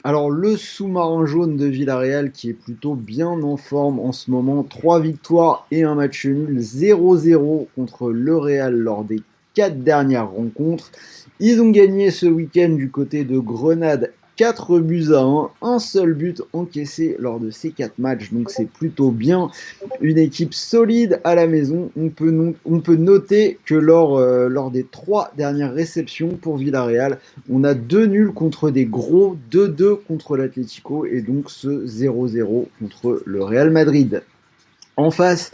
Alors, le sous-marin jaune de Villarreal qui est plutôt bien en forme en ce moment, 3 victoires et un match nul, 0-0 contre le Real lors des 4 dernières rencontres. Ils ont gagné ce week-end du côté de Grenade 4 buts à un seul but encaissé lors de ces 4 matchs, donc c'est plutôt bien. Une équipe solide à la maison. On peut noter que lors des 3 dernières réceptions pour Villarreal, on a 2 nuls contre des gros, 2-2 contre l'Atlético et donc ce 0-0 contre le Real Madrid. En face,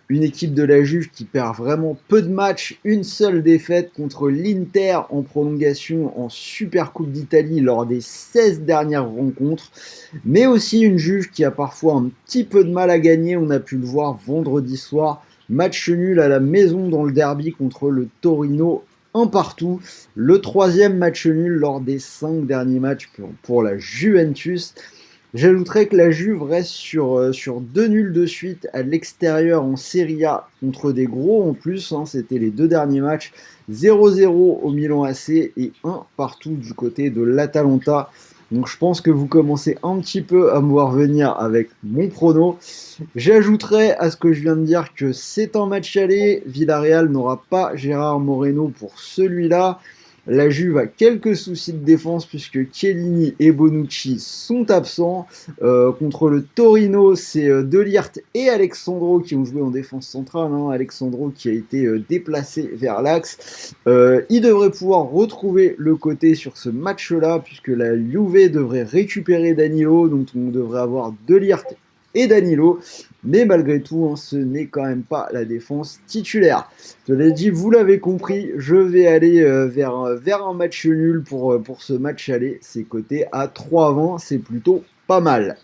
une équipe de la Juve qui perd vraiment peu de matchs, une seule défaite contre l'Inter en prolongation en Super Coupe d'Italie lors des 16 dernières rencontres, mais aussi une Juve qui a parfois un petit peu de mal à gagner, on a pu le voir vendredi soir, match nul à la maison dans le derby contre le Torino, un partout, le troisième match nul lors des 5 derniers matchs pour la Juventus. J'ajouterais que la Juve reste sur 2 nuls de suite à l'extérieur en Serie A contre des gros en plus, hein, c'était les 2 derniers matchs, 0-0 au Milan AC et un partout du côté de l'Atalanta. Donc je pense que vous commencez un petit peu à me voir venir avec mon prono. J'ajouterais à ce que je viens de dire que c'est un match aller, Villarreal n'aura pas Gérard Moreno pour celui-là. La Juve a quelques soucis de défense puisque Chiellini et Bonucci sont absents. Contre le Torino, c'est De Ligt et Alexandro qui ont joué en défense centrale, hein. Alexandro qui a été déplacé vers l'axe. Il devrait pouvoir retrouver le côté sur ce match-là puisque la Juve devrait récupérer Danilo, donc on devrait avoir De Ligt et Danilo, mais malgré tout, hein, ce n'est quand même pas la défense titulaire. Je l'ai dit, vous l'avez compris, je vais aller vers un match nul pour ce match aller. C'est coté à 3,20, c'est plutôt pas mal.